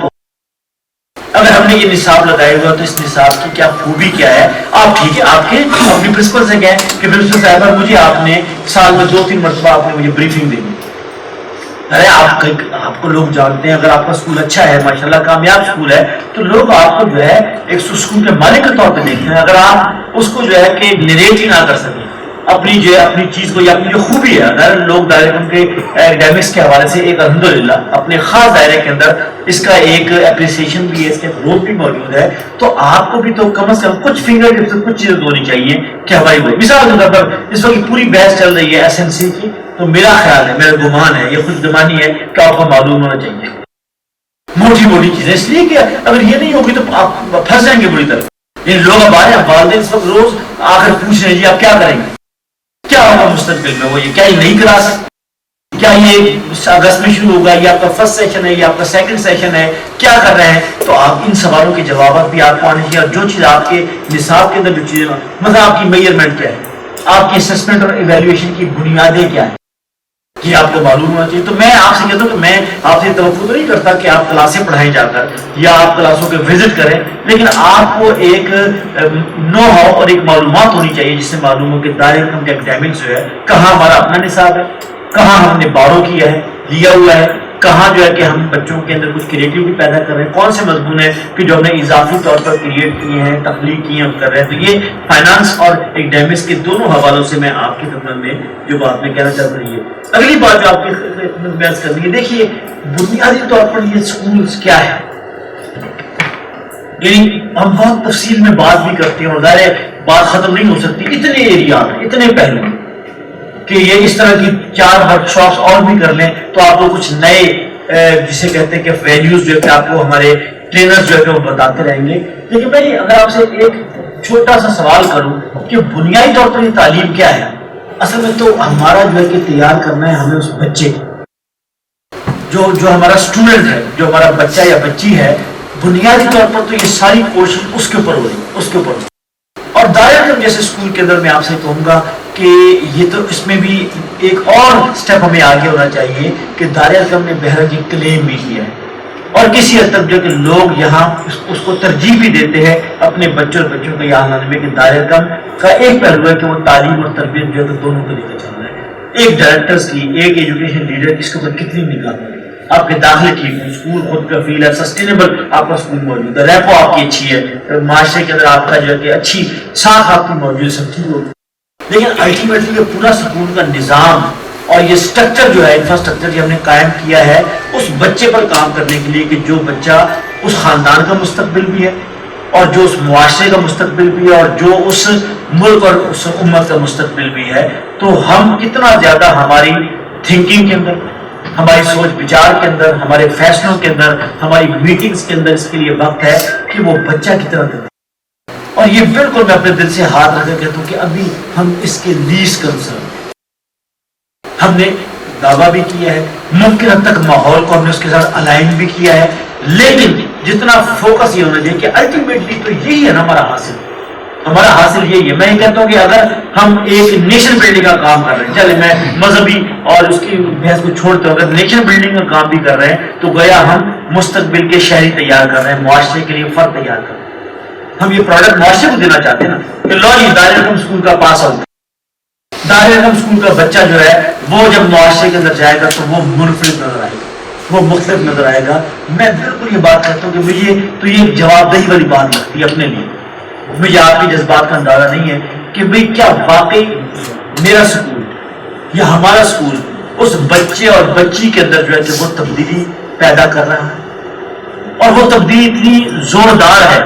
اگر ہم نے یہ نصاب لگایا ہوا تو اس نصاب کی کیا خوبی کیا ہے. آپ ٹھیک ہے آپ کے اپنی پرنسپل سے کہیں کہ پرنسپل صاحبہ مجھے آپ نے سال میں 2-3 مرتبہ آپ نے مجھے بریفنگ دینی. ارے آپ کو لوگ جانتے ہیں اگر آپ کا اسکول اچھا ہے ماشاءاللہ کامیاب اسکول ہے تو لوگ آپ کو جو ہے ایک اسکول کے مالک کے طور پہ دیکھتے ہیں. اگر آپ اس کو جو ہے کہ نریٹ ہی نہ کر سکیں اپنی جو ہے اپنی چیز کو یا اپنی جو خوبی ہے اگر لوگ دائرے کے ایکڈیمکس کے حوالے سے ایک الحمدللہ اپنے خاص دائرے کے اندر اس کا ایک اپریسیشن بھی ہے اس کے گروتھ بھی موجود ہے تو آپ کو بھی تو کم از کم کچھ فنگر ٹپس کچھ چیزیں ہونی چاہیے کہ ہماری وہ مثال کے طور پر اس وقت پوری بحث چل رہی ہے SNC کی تو میرا خیال ہے میرا گمان ہے یہ خوش گمانی ہے کہ آپ کو معلوم ہونا چاہیے موٹی چیزیں اس لیے کہ اگر یہ نہیں ہوگی تو آپ پھنس جائیں گے بری طرح. یہ لوگ ہمارے والدین اس وقت روز آ کر پوچھ رہے ہیں جی آپ کیا کریں گے کیا ہوگا مستقبل میں وہ یہ کیا یہ نہیں کرا سکتے کیا یہ اگست میں شروع ہوگا یہ آپ کا فرسٹ سیشن ہے یا آپ کا سیکنڈ سیشن ہے کیا کر رہے ہیں. تو آپ ان سوالوں کے جوابات بھی آپ کو آنے چاہیے اور جو چیز آپ کے نصاب کے اندر جو چیزیں مطلب آپ کی میجرمنٹ کیا ہے آپ کی اسسمنٹ اور ایویلویشن کی بنیادیں کیا ہیں یہ آپ کو معلوم ہونا چاہیے. تو میں آپ سے کہتا ہوں کہ میں آپ سے توقع تو نہیں کرتا کہ آپ کلاسیں پڑھائیں جا کر یا آپ کلاسوں کے وزٹ کریں لیکن آپ کو ایک نو ہاؤ اور ایک معلومات ہونی چاہیے جس سے معلوم ہو کہ دائرہ ہم کے ایکڈیمکس جو ہے کہاں ہمارا اپنا نصاب ہے کہاں ہم نے بارو کیا ہے لیا ہوا ہے کہاں جو ہے کہ ہم بچوں کے اندر کچھ کریٹیوٹی پیدا کر رہے ہیں کون سے مضمون ہیں کہ جو ہم نے اضافی طور پر کریٹ کیے ہیں تخلیق کیے ہیں کر رہے ہیں. تو یہ فائنانس اور ایکڈیمکس کے دونوں حوالوں سے میں آپ کی خدمت میں جو بات میں کہنا چاہتا ہوں. یہ اگلی بات جو آپ کی خدمت میں عرض کرنی ہے دیکھیے بنیادی طور پر یہ اسکولس کیا ہے یعنی ہم بہت تفصیل میں بات بھی کرتے ہیں اور ظاہر بات ختم نہیں ہو سکتی اتنے ایریا اتنے پہلو کہ یہ اس طرح کی 4 ورک شاپس اور بھی کر لیں تو آپ کو کچھ نئے جسے کہتے ہیں کہ ویلیوز جو ہے کہ آپ کو ہمارے ٹرینرز جو ہے کہ وہ بتاتے رہیں گے. لیکن میں اگر آپ سے ایک چھوٹا سا سوال کروں کہ بنیادی طور پر یہ تعلیم کیا ہے اصل میں تو ہمارا جو ہے کہ تیار کرنا ہے ہمیں اس بچے جو ہمارا اسٹوڈنٹ ہے جو ہمارا بچہ یا بچی ہے بنیادی طور پر تو یہ ساری کوشش اس کے اوپر ہو رہی اس کے اوپر. اور دائرہ جیسے اسکول کے اندر میں آپ سے کہوں گا کہ یہ تو اس میں بھی ایک اور سٹیپ ہمیں آگے ہونا چاہیے کہ دائرہ کم نے بہرحال یہ کلیم بھی کیا ہے اور کسی حد تک جو کہ لوگ یہاں اس کو ترجیح بھی دیتے ہیں اپنے بچوں کو یہاں لانے میں کہ دائرہ کم کا ایک پہلو ہے کہ وہ تعلیم اور تربیت جو ہے دونوں کو لے کر چل رہا ہے. ایک ڈائریکٹرز کی ایک ایجوکیشن لیڈر اس کے اوپر کتنی نگاہ ہے آپ کے داخلے ٹھیک ہے اسکول خود کا فیل ہے سسٹینیبل آپ کا اسکول موجود ہے ریپو آپ کی اچھی ہے معاشرے کے اندر آپ کا جو ہے کہ اچھی ساکھ آپ کی موجود ہے سب چیز ہوتی ہے. لیکن الٹیمیٹلی یہ پورا اسکول کا نظام اور یہ سٹرکچر جو ہے انفراسٹرکچر جو ہم نے قائم کیا ہے اس بچے پر کام کرنے کے لیے کہ جو بچہ اس خاندان کا مستقبل بھی ہے اور جو اس معاشرے کا مستقبل بھی ہے اور جو اس ملک اور اس امت کا مستقبل بھی ہے. تو ہم کتنا زیادہ ہماری تھنکنگ کے اندر ہماری سوچ بچار کے اندر ہمارے فیصلوں کے اندر ہماری میٹنگز کے اندر اس کے لیے وقت ہے کہ وہ بچہ کتنا کرے. اور یہ بالکل میں اپنے دل سے ہاتھ رکھ کر کہتا ہوں کہ ابھی ہم اس کے لیسٹ کنسرن ہم نے دعویٰ بھی کیا ہے ممکن حد تک ماحول کو ہم نے اس کے ساتھ الائن بھی کیا ہے لیکن جتنا فوکس یہ ہونا چاہیے کہ الٹیمیٹلی تو یہی ہے نا ہمارا حاصل یہی ہے. میں یہ کہتا ہوں کہ اگر ہم ایک نیشن بلڈنگ کا کام کر رہے ہیں چلے میں مذہبی اور اس کی بحث کو چھوڑتے ہوں اگر نیشن بلڈنگ کا کام بھی کر رہے ہیں تو گویا ہم مستقبل کے شہری تیار کر رہے ہیں معاشرے کے لیے فرد تیار کر رہے ہیں. ہم یہ پروڈکٹ معاشرے کو دینا چاہتے ہیں نا کہ لو جی دائرہ الحکم اسکول کا پاس آؤٹ دائرہ الحکم اسکول کا بچہ جو ہے وہ جب معاشرے کے اندر جائے گا تو وہ منفرد نظر آئے گا وہ مختلف نظر آئے گا. میں بالکل یہ بات کرتا ہوں کہ مجھے تو یہ جواب دہی والی بات لگتی ہے اپنے لیے مجھے آپ کی جذبات کا اندازہ نہیں ہے کہ بھئی کیا واقعی میرا سکول یا ہمارا سکول اس بچے اور بچی کے اندر جو ہے کہ وہ تبدیلی پیدا کر رہا ہے اور وہ تبدیلی اتنی زوردار ہے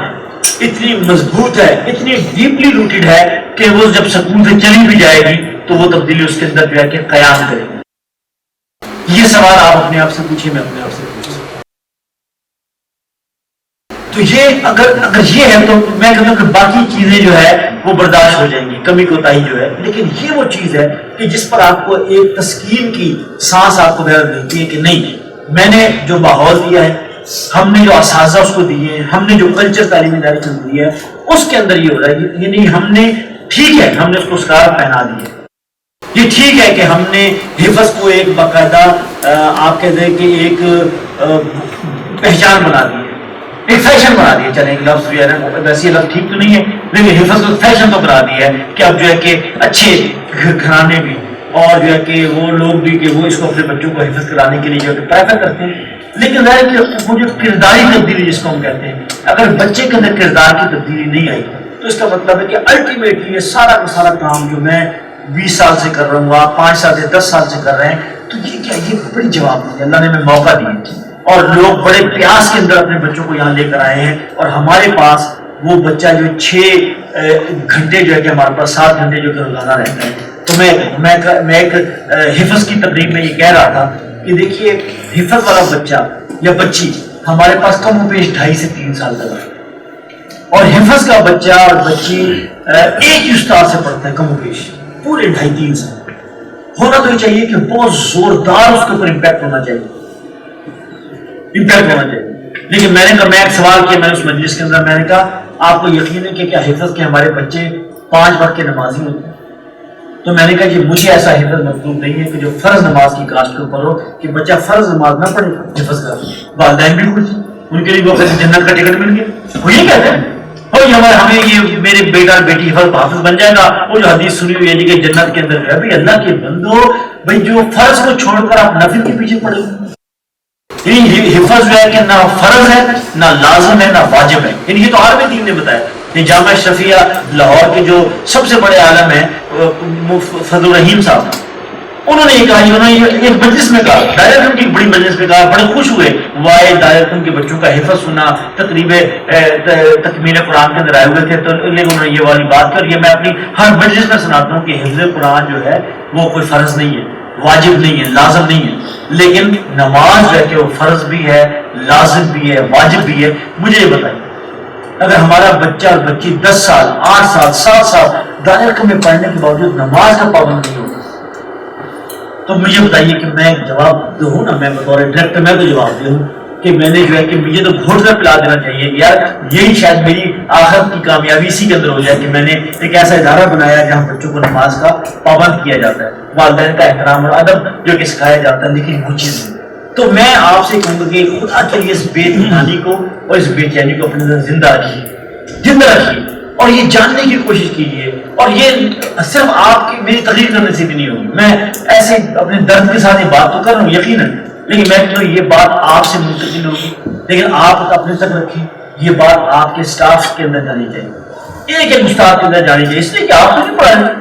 اتنی مضبوط ہے اتنی ڈیپلی روٹیڈ ہے کہ وہ جب سکول سے چلی بھی جائے گی تو وہ تبدیلی اس کے اندر جو ہے کہ قیام کرے گی. یہ سوال آپ اپنے آپ سے پوچھیں میں اپنے آپ سے تو یہ اگر یہ ہے تو میں کہتا ہوں کہ باقی چیزیں جو ہے وہ برداشت ہو جائیں گی، کمی کوتاہی جو ہے، لیکن یہ وہ چیز ہے کہ جس پر آپ کو ایک تسکین کی سانس آپ کو ملتی ہے کہ نہیں، میں نے جو ماحول دیا ہے، ہم نے جو اساتذہ اس کو دیے ہیں، ہم نے جو کلچر تعلیمی ادارے کو دی ہے، اس کے اندر یہ ہو رہا ہے، یعنی ہم نے ٹھیک ہے ہم نے اس کو اسکارف پہنا دیا، یہ ٹھیک ہے کہ ہم نے حفظ کو ایک باقاعدہ آپ کہتے ہیں کہ ایک پہچان بنا دی ہے، ایک فیشن بنا دیا، چلے ایک لفظ جو ہے نا ویسے لفظ ٹھیک تو نہیں ہے لیکن حفظ کو فیشن تو بنا دیا ہے کہ اب جو ہے کہ اچھے گھرانے بھی اور جو ہے کہ وہ لوگ بھی کہ وہ اس کو اپنے بچوں کو حفظ کرانے کے لیے جو ہے کہ پریفر کرتے ہیں، لیکن ظاہر کہ وہ جو کرداری تبدیلی جس کو ہم کہتے ہیں، اگر بچے کے اندر کردار کی تبدیلی نہیں آئی تو اس کا مطلب ہے کہ الٹیمیٹلی یہ سارا کا سارا کام جو میں 20 سال سے کر رہا ہوں، آپ 5 سال سے 10 سال سے کر رہے ہیں، تو یہ کیا یہ بڑی جواب دی اللہ نے ہمیں موقع دیے اور لوگ بڑے پیاس کے اندر اپنے بچوں کو یہاں لے کر آئے ہیں، اور ہمارے پاس وہ بچہ جو 6 گھنٹے جو ہے کہ ہمارے پاس 7 گھنٹے جو کہ روزانہ رہتا ہے، تو میں ایک حفظ کی تقریب میں یہ کہہ رہا تھا کہ دیکھیے حفظ والا بچہ یا بچی ہمارے پاس کم و بیش 2.5 سے 3 سال تک ہے، اور حفظ کا بچہ اور بچی ایک ہی استاد سے پڑھتا ہے کم و بیش پورے 2.5-3 سال، ہونا تو یہ چاہیے کہ بہت زوردار اس کے اوپر امپیکٹ ہونا چاہیے، لیکن میں نے کہا میں ایک سوال کیا میں نے اس مجلس کے اندر، میں نے کہا آپ کو یقین ہے کہ کیا حفظ کے ہمارے بچے 5 وقت کے نمازی ہوتے ہیں؟ تو میں نے کہا کہ مجھے ایسا حفظ مطلوب نہیں ہے کہ جو فرض نماز کی کاشت کے اوپر ہو کہ بچہ فرض نماز نہ پڑھے حفظ کر، والدین بھی خوش، ان کے لیے وہ جنت کا ٹکٹ مل گیا، وہ یہ کہتے ہیں ہمیں یہ میرے بیٹا بیٹی حافظ بن جائے گا، وہ جو حدیث سنی ہوئی ہے کہ جنت کے اندر جو ہے اللہ کے بندو بھائی جو فرض کو چھوڑ کر آپ نفل کے پیچھے پڑے گے، یعنی حفظ جو ہے کہ نہ فرض ہے نہ لازم ہے نہ واجب ہے، یعنی یہ تو عالم دین نے بتایا، یہ جامعہ شفیہ لاہور کے جو سب سے بڑے عالم ہیں فضل الرحیم صاحب، انہوں نے یہ کہا، انہوں نے ایک مجلس میں کہا، دائرۃ کی بڑی مجلس میں کہا، بڑے خوش ہوئے وائے دائرۃ کے بچوں کا حفظ سنا، تقریب تکمیل قرآن کے اندر آئے ہوئے تھے، تو انہوں نے یہ والی بات کر، یہ میں اپنی ہر مجلس میں سناتا ہوں کہ حفظ قرآن جو ہے وہ کوئی فرض نہیں ہے، واجب نہیں ہے، لازم نہیں ہے، لیکن نماز جو ہے کہ وہ فرض بھی ہے، لازم بھی ہے، واجب بھی ہے۔ مجھے یہ بتائیے اگر ہمارا بچہ اور بچی 10 سال 8 سال 7 سال دائرۃ میں پڑھنے کے باوجود نماز کا پابند نہیں ہوگا تو مجھے بتائیے کہ میں جواب دوں نا، میں بطور ڈائریکٹر میں تو جواب دوں کہ میں نے جو ہے کہ مجھے تو گھوٹ کر پلا دینا چاہیے کہ یار یہی شاید میری آخرت کی کامیابی اسی کے اندر ہو جائے کہ میں نے ایک ایسا ادارہ بنایا جہاں بچوں کو نماز کا پابند کیا جاتا ہے، والدین کا احترام اور ادب جو کہ سکھایا جاتا ہے، لیکن وہ چیز تو میں آپ سے کہوں گا کہ خدا کے لیے اس بے اطمینانی کو اور اس بے چینی کو اپنے اندر زندہ رکھیے اور یہ جاننے کی کوشش کیجیے، اور یہ صرف آپ کی میری تقریر کرنے سے بھی نہیں ہوگی، میں ایسے اپنے درد کے ساتھ یہ بات تو کر رہا ہوں یقیناً، لیکن میں تو یہ بات آپ سے منتقل ہوگی، لیکن آپ اپنے تک رکھیں، یہ بات آپ کے سٹاف کے اندر جانی چاہیے، ایک استاد کے اندر جانی چاہیے، اس لیے کہ آپ کو نہیں پڑھا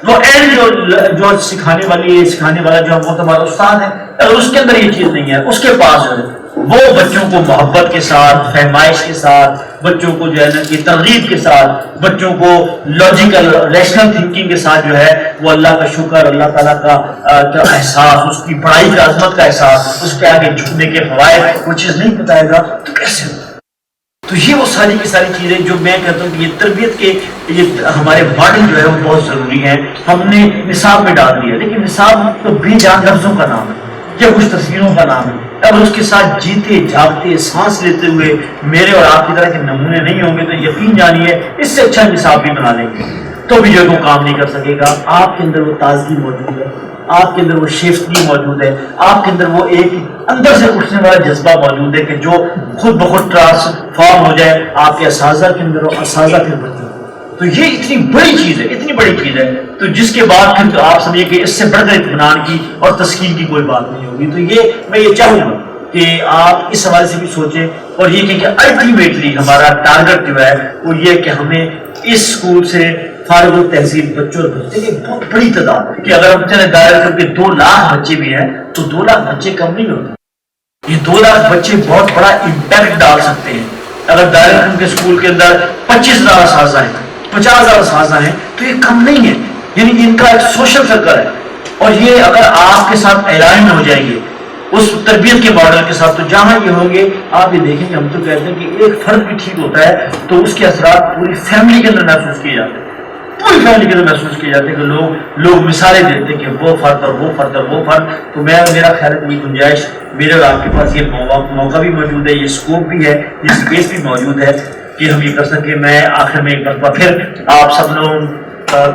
وہ اینڈ جو سکھانے والا جو معتبر استاد ہے، اگر اس کے اندر یہ چیز نہیں ہے، اس کے پاس جو ہے وہ بچوں کو محبت کے ساتھ، فہمائش کے ساتھ، بچوں کو جو ہے نا کہ ترغیب کے ساتھ، بچوں کو لاجیکل ریشنل تھنکنگ کے ساتھ جو ہے وہ اللہ کا شکر، اللہ تعالیٰ کا احساس، اس کی بڑائی کی عظمت کا احساس، اس کے آگے جھکنے کے فوائد وہ چیز نہیں بتائے گا تو کیسے ہوگا؟ تو یہ وہ ساری کی ساری چیزیں جو میں کہتا ہوں کہ یہ تربیت کے یہ ہمارے ماڈل جو ہے وہ بہت ضروری ہے، ہم نے نصاب میں ڈال دیا، لیکن نصاب تو بے جان لفظوں کا نام ہے یا کچھ تصویروں کا نام ہے، اگر اس کے ساتھ جیتے جاگتے سانس لیتے ہوئے میرے اور آپ کی طرح کے نمونے نہیں ہوں گے تو یقین جانیے اس سے اچھا نصاب بھی بنا لیں گے تو بھی جو ہے وہ کام نہیں کر سکے گا۔ آپ کے اندر وہ تازگی موجود ہے، آپ کے اندر وہ شیفتگی موجود ہے، آپ کے اندر وہ ایک اندر سے اٹھنے والا جذبہ موجود ہے کہ جو خود بخود ٹرانسفارم ہو جائے آپ کے اساتذہ کے اندر اور اساتذہ کے بچوں۔ تو یہ اتنی بڑی چیز ہے، اتنی بڑی چیز ہے، تو جس کے بعد پھر تو آپ سمجھے کہ اس سے بڑھ کر اطمینان کی اور تسکین کی کوئی بات نہیں ہوگی۔ تو یہ میں یہ چاہوں گا کہ آپ اس حوالے سے بھی سوچیں اور یہ کہ الٹیمیٹلی ہمارا ٹارگٹ جو ہے وہ یہ کہ ہمیں اس اسکول سے فارغ التحصیل بچوں اور بچے کی بہت بڑی تعداد ہے کہ اگر ہم چلے دائرہ کر کے 2 لاکھ بچے بھی ہیں تو 2 لاکھ بچے کم نہیں ہوتے، یہ 2 لاکھ بچے بہت بڑا امپیکٹ ڈال سکتے ہیں۔ اگر دائرہ کرم کے اسکول کے اندر 25,000 اساتذہ ہیں، 50,000 اساتذہ ہیں تو یہ کم نہیں ہے، یعنی ان کا ایک سوشل سرکل ہے، اور یہ اگر آپ کے ساتھ اعلان میں ہو جائیں گے اس تربیت کے ماڈل کے ساتھ. تو جہاں یہ ہوں گے آپ یہ دیکھیں گے, ہم تو کہتے ہیں کہ ایک فرد بھی ٹھیک ہوتا ہے تو اس کے اثرات پوری فیملی کے اندر محسوس کیے جاتے ہیں, پوری فیملی کے اندر محسوس کیے جاتے ہیں کہ لوگ مثالیں دیتے ہیں کہ وہ فرد اور وہ فرد اور وہ فرد. تو میرا خیال ہے کہ یہ گنجائش میرے اور آپ کے پاس یہ موقع بھی موجود ہے, یہ اسکوپ بھی ہے, یہ اسپیس بھی موجود ہے کہ ہم یہ کر سکیں. میں آخر میں ایک مرتبہ پھر آپ سب لوگوں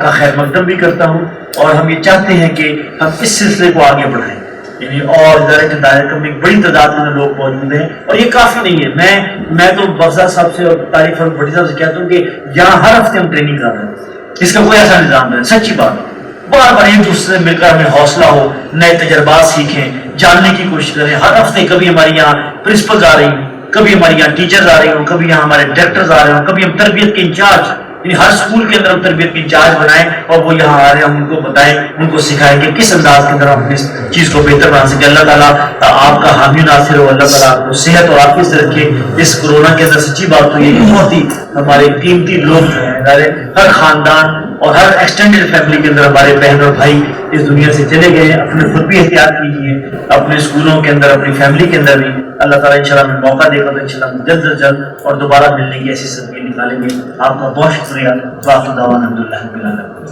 کا خیر مقدم بھی کرتا ہوں, اور ہم یہ چاہتے ہیں کہ ہم اس سلسلے کو آگے بڑھائیں. یعنی اور ادارے کے دائرے میں ایک بڑی تعداد میں لوگ موجود ہیں, اور یہ کافی نہیں ہے. میں تو بخزا صاحب سے اور طارق فاروق بھٹی صاحب سے کہتا ہوں کہ یہاں ہر ہفتے ہم ٹریننگ کر رہے ہیں, اس کا کوئی ایسا نظام نہیں. سچی بات ہے, بار بار ایک دوسرے سے مل کر ہمیں حوصلہ ہو, نئے تجربات سیکھیں, جاننے کی کوشش کریں. ہر ہفتے کبھی ہمارے یہاں پرنسپلز آ رہی ہوں, کبھی ہمارے یہاں ٹیچرز آ رہے ہوں, کبھی یہاں ہمارے ڈائریکٹرز آ رہے ہوں, کبھی ہم تربیت کے انچارج, یعنی ہر اسکول کے اندر ہم تربیت کے انچارج بنائیں اور وہ یہاں آ رہے ہیں, ہم ان کو بتائیں, ان کو سکھائیں کہ کس انداز کے اندر ہم اس چیز کو بہتر بنا سکیں. اللہ تعالیٰ آپ کا حامی ناصر ہو, اللہ تعالیٰ آپ کو صحت اور عافیت سے رکھے. اس کورونا کے اندر سچی بات تو یہ بہت ہی ہمارے قیمتی لوگ جو ہیں, ہر خاندان اور ہر ایکسٹینڈیڈ فیملی کے اندر ہمارے بہن اور بھائی اس دنیا سے چلے گئے ہیں. اپنے خود بھی احتیاط کیجیے, اپنے اسکولوں کے اندر, اپنی فیملی کے اندر بھی. اللہ تعالیٰ انشاءاللہ ہمیں موقع دے گا تو انشاءاللہ جلد از جلد اور دوبارہ ملنے کی ایسی صدقے نکالیں گے. آپ کا بہت شکریہ. واخر دعوانا الحمدللہ رب العالمین.